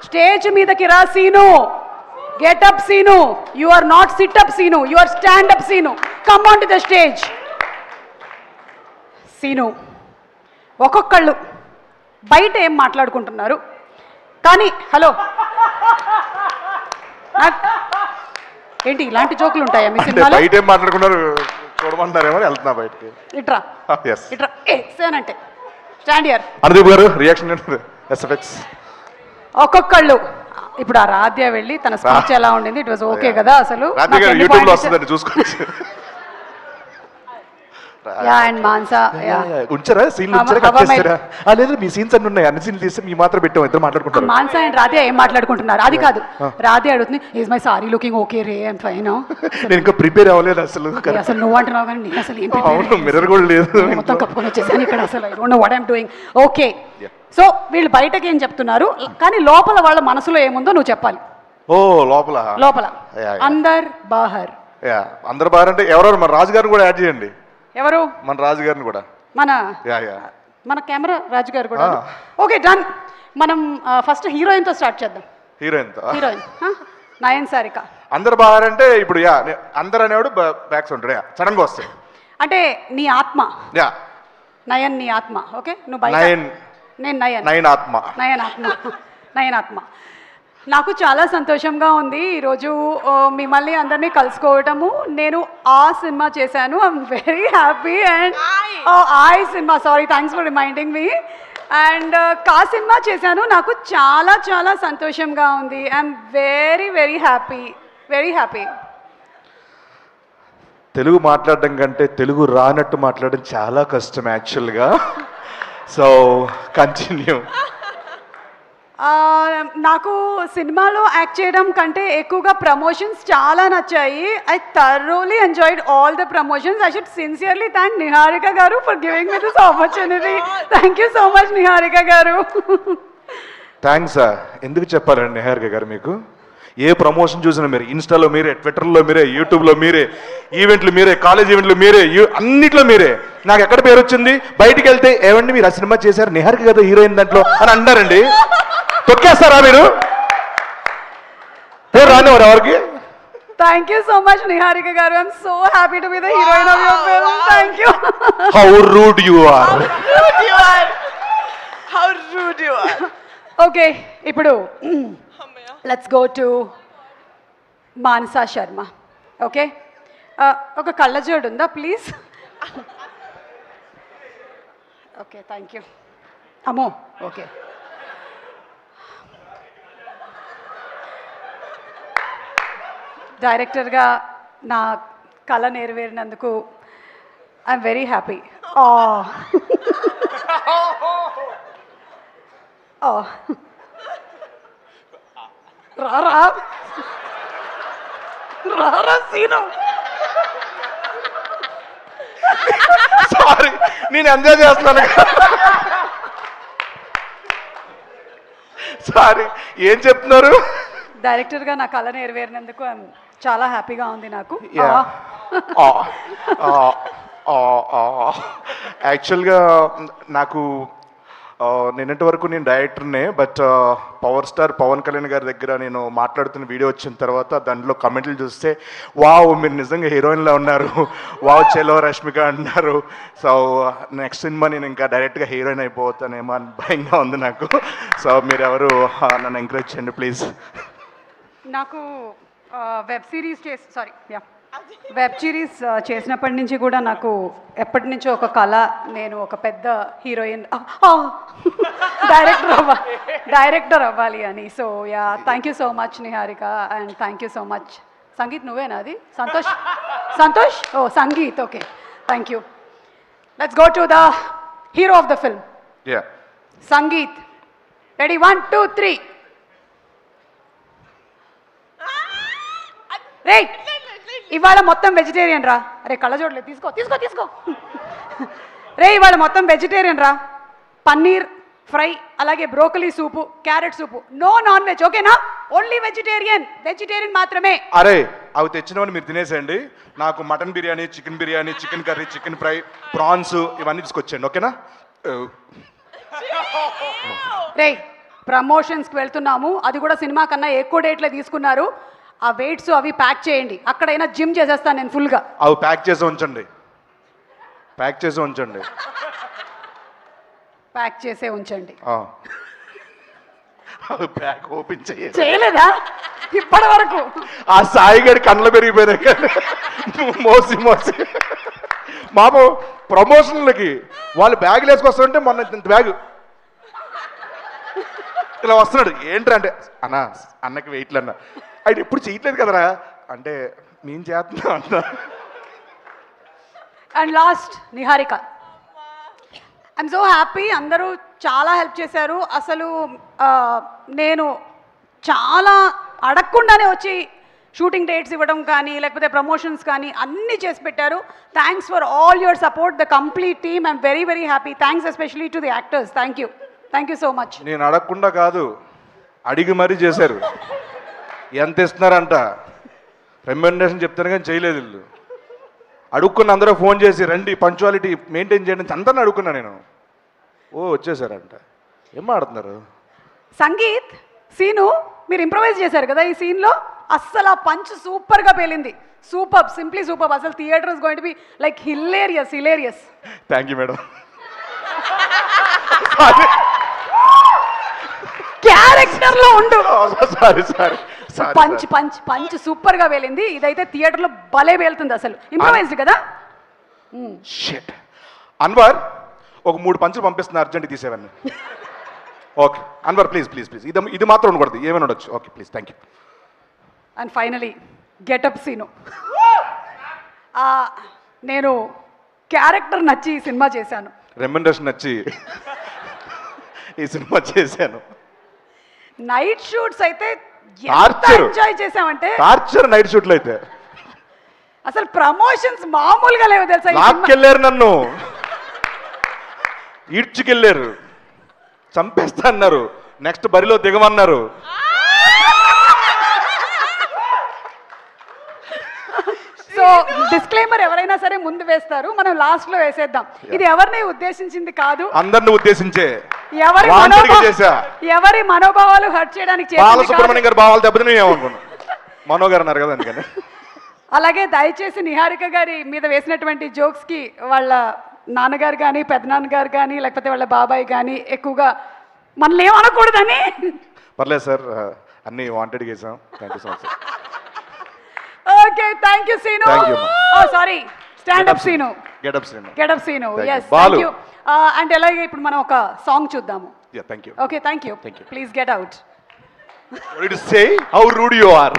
Stage మీదకి రా Seenu. Getup Seenu. You are not sit up Seenu, you are stand up Seenu. Come on to the stage. Seenu, ఒక్కొక్కళ్ళు బయట ఏం మాట్లాడుకుంటున్నారు కానీ హలో ఏంటి ఇలాంటి జోకులు ఉంటాయా మీ సినిమాలో? బయట ఏం మాట్లాడుకున్నారు చూడమంటారేమో వెళ్తున్నా బయటకి. ఇట్రా ఇట్రా సేనంటే స్టాండ్ హియర్. అనుదీప్ గారు రియాక్షన్ ఎస్ఎఫ్ఎక్స్. ఒక్కొక్కళ్ళు ఇప్పుడు ఆ రాధ్య వెళ్ళి తన స్పీచ్ ఎలా ఉండింది, ఇట్ వాజ్ ఓకే కదా? అసలు యూట్యూబ్ లో వస్తుందండి చూసుకోవచ్చు. అండ్ మాన్సా ఉంచారా సీన్లు ఉంచారా కట్ చేస్తారా? లేదు మీ సీన్స్ అన్ని ఉన్నాయి, అన్ని సీన్లు తీస్తే మీ మాత్రం పెట్టాం, ఇద్దరు మాట్లాడుకుంటారు. మాన్సా అండ్ రాధే ఏం మాట్లాడుకుంటున్నారు అది కాదు. రాధే అడుగుతుంది is my sorry looking okay ray and fine. నేను ఇంకా ప్రిపేర్ అవ్వలేదు అసలు. అసలు నువ్వు అంటున్నావు కానీ నేను అసలు ఏం అవును మిర్రర్ కూడా లేదు, మొత్తం కప్పుకొని వచ్చేసాను ఇక్కడ. అసలు I don't know what I'm doing. Okay so వీళ్ళు బయటకి ఏం చెప్తున్నారు కానీ లోపల వాళ్ళ మనసులో ఏముందో నువ్వు చెప్పాలి. ఓ లోపల లోపల అందర్ బాహర్. అందరు బాహర్ అంటే ఎవరెవరు? మన రాజు గారిని కూడా యాడ్ చేయండి. ఎవరు? మన రాజు గారిని కూడా. మన కెమెరా రాజు గారు కూడా. Okay done. మనం ఫస్ట్ హీరోయిన్ తో స్టార్ట్ చేద్దాం. హీరోయిన్ నయన్ సారిక. అందరు బాహర్ అంటే ఇప్పుడు అందరు అనేవాడు బ్యాక్స్ ఉంటాడు సడన్ గా వస్తాయి అంటే నీ ఆత్మ. నయన్ నీ ఆత్మ. ఓకే నువ్వు బయట. నేను నయన్ ఆత్మ. నయన్ ఆత్మ. నాకు చాలా సంతోషంగా ఉంది ఈరోజు మిమ్మల్ని అందరినీ కలుసుకోవటము. నేను ఆ సినిమా చేశాను, I'm very happy. And I cinema, sorry thanks for reminding me. And కా సినిమా చేశాను, నాకు చాలా చాలా సంతోషంగా ఉంది. I'm very very happy, very happy. Telugu మాట్లాడడం కంటే తెలుగు రానట్టు మాట్లాడడం చాలా కష్టం యాక్చువల్గా. So continue. నాకు సినిమాలో యాక్ట్ చేయడం కంటే ఎక్కువగా ప్రమోషన్స్ చాలా నచ్చాయి. I thoroughly enjoyed all the promotions. I should sincerely thank Niharika గారు for giving me this opportunity. Thank you so much Niharika గారు. థ్యాంక్స్. ఎందుకు చెప్పాలండి నిహారిక గారు, మీకు ఏ ప్రమోషన్ చూసినా మీరే, ఇన్స్టాలో మీరే, ట్విట్టర్లో మీరే, యూట్యూబ్లో మీరే, ఈవెంట్లు మీరే, కాలేజ్ ఈవెంట్లు మీరే, అన్నిట్లో మీరే. నాకు ఎక్కడ పేరు వచ్చింది, బయటికి వెళ్తే ఏమండి మీరు ఆ సినిమా చేశారు నిహారిక కదా హీరోయిన్ దాంట్లో అని అంటారండి. తొక్కేస్తారా మీరు? పేరు రానివారు ఎవరికి? Thank you so much Niharika garu. I'm so happy to be the heroine of your film. Thank you. How rude you are. How rude you are. Okay, ipudu let's go to Manasa Sharma. Okay? Oka kallajodu unda please. Okay, thank you. Amo, okay. డైరెక్టర్గా నా కళ నెరవేరినందుకు I'm very happy. రారా scene. Sorry నేను enjoy చేస్తున్నాను. Sorry ఏం చెప్తున్నారు? డైరెక్టర్గా నా కళ నెరవేరినందుకు చాలా హ్యాపీగా ఉంది నాకు. యాక్చువల్గా నాకు నిన్నటి వరకు నేను డైరెక్టర్నే, but power star Pawan Kalyan గారి దగ్గర నేను మాట్లాడుతున్న వీడియో వచ్చిన తర్వాత దాంట్లో కమెంట్లు చూస్తే వావ్ మీరు నిజంగా హీరోయిన్లో ఉన్నారు, వావ్ చెలో రష్మిక అంటున్నారు. సో నెక్స్ట్ సినిమా నేను ఇంకా డైరెక్ట్గా హీరోయిన్ అయిపోతానేమో అని భయంగా ఉంది నాకు. సో మీరు ఎవరు నన్ను ఎంకరేజ్ చేయండి ప్లీజ్. నాకు వెబ్ సిరీస్ చేసినప్పటి నుంచి కూడా నాకు ఎప్పటి నుంచో ఒక కళ, నేను ఒక పెద్ద హీరోయిన్ డైరెక్టర్ అవ్వాలి అని. So ya thank you so much Niharika and thank you so much. Sangeeth నువ్వేనా అది? సంతోష్ ఓ Sangeeth. Okay thank you. Let's go to the hero of the film Sangeeth. Ready 1 2 3. రే ఇవాళ మొత్తం వెజిటేరియన్ రా. అరే కళ్ళజోడలే తీసుకో తీసుకో తీసుకో. రే ఇవాళ మొత్తం వెజిటేరియన్ రా. పన్నీర్ ఫ్రై, అలాగే బ్రోకలీ సూపు, క్యారెట్ సూపు, నో నాన్ వెజ్. ఓకేనా? ఓన్లీ వెజిటేరియన్ మాత్రమే. అరే అవి తెచ్చినవని మీరు తినేసేయండి. నాకు mutton biryani, chicken biryani, chicken curry, chicken fry, prawns ఇవన్నీ తీసుకొచ్చేయండి. ఓకేనా? రే ప్రమోషన్స్కి వెళ్తున్నాము, అది కూడా సినిమా కన్నా ఎక్కువ డేట్లే తీసుకున్నారు. ఆ వెయిట్స్ అవి ప్యాక్ చేయండి, అక్కడైనా జిమ్ చేసేస్తాను నేను ఫుల్గా. అవి ప్యాక్ చేసి ఉంచండి, ప్యాక్ చేసి ఉంచండి, ప్యాక్ చేసే ఉంచండి. అవి ప్యాక్ ఓపెన్ చేయలేదా ఇప్పటి వరకు? ఆ సాయి గడి కళ్ళ పెరిగిపోయినాయి కానీ మోసి మోసి మాము ప్రమోషన్లకి వాళ్ళు బ్యాగులు వేసుకొస్తుంటే మొన్న ఇంత బ్యాగ్ ఇలా వస్తున్నాడు. ఏంట్రా అంటే అన్నకి వెయిట్లు అన్న, ఆయన ఎప్పుడు చేయట్లేదు కదరా అంటే నేను చేస్తున్నా అంట. And last Niharika, I'm so happy, అందరూ చాలా హెల్ప్ చేశారు. అసలు నేను చాలా అడగకుండానే వచ్చి షూటింగ్ డేట్స్ ఇవ్వడం కానీ లేకపోతే ప్రమోషన్స్ కానీ అన్నీ చేసి పెట్టారు. Thanks for all your support, the complete team. I'm very very happy. Thanks especially to the actors. Thank you so much. నేను అడగకుండా కాదు, అడిగి మరీ చేశారు. ఎంత ఇస్తున్నారంట రెమ్యునరేషన్ చెప్తాను కానీ చేయలేదు వీళ్ళు. అడుక్కున్న అందరూ ఫోన్ చేసి రండి పంక్చువాలిటీ మెయింటైన్ చేయండి అందరిని అడుక్కున్నా నేను. వచ్చేసారంట. ఏం ఆడుతున్నారు? సంగీత్ సీను మీరు ఇంప్రవైజ్ చేశారు కదా ఈ సీన్లో, అస్సలు ఆ పంచ్ సూపర్గా పేలింది. Super, simply super. అసలు theatre is going to be like hilarious. Thank you madam. Character లో ఉండు. సారీ పంచ్ సూపర్ గా వేలింది. ఇదైతే థియేటర్ లో భలే వేలుతుంది. అసలు ఇంప్రవైజ్డ్ కదా. షిట్ అన్వర్ ఒక 3 పంచులు పంపిస్తున్నా, అర్జెంట్ తీసేవన్నీ. Okay Anwar please please please, ఇది మాత్రం ఉండకూడదు, ఏమైనా ఉండొచ్చు. Okay please, thank you. And finally getup Seenu. నేను క్యారెక్టర్ నచ్చి ఈ సినిమా చేశాను, రెమ్యునరేషన్ నచ్చి ఈ సినిమా చేశాను. నైట్ షూట్స్ అయితే టార్చర్ ఎంజాయ్ చేసామంటే టార్చర్. నైట్ షూట్లు అయితే అసలు ప్రమోషన్స్ మామూలుగా లేవు తెలుసా. లాక్కెళ్ళారు, నన్ను ఈడ్చుకెళ్ళారు, చంపేస్తా అన్నారు, నెక్స్ట్ బరిలో దిగమన్నారు. సో డిస్క్లైమర్ ఎవరైనా సరే ముందు వేస్తారు, మనం లాస్ట్ లో వేసేద్దాం. ఇది ఎవరిని ఉద్దేశించింది కాదు, అందరిని ఉద్దేశించే. ఎవరి మనోభావాలు హర్ట్ చేయడానికి బాలసుబ్రహ్మణ్యం గారు భావాలు దెబ్బతిని ఏమనుకున్నాను, మనో గారు అన్నారు కదా అందుకని. అలాగే దయచేసి నిహారిక గారి మీద వేసినటువంటి జోక్స్ కి వాళ్ళ నాన్నగారు కానీ పెద్దనాన్నగారు కానీ లేకపోతే వాళ్ళ బాబాయ్ కానీ ఎక్కువగా మనల్ని ఏమనకూడదని. పర్లేదు సార్, అన్ని వాంటెడ్ చేసాం. Thank you so much. Okay thank you Seenu. Sorry stand up Seenu, getup Seenu. Yes thank you. And అలాగే ఇప్పుడు మనం ఒక సాంగ్ చూద్దాము. Thank you. Okay thank you. Please get out. What did you say? How rude you are.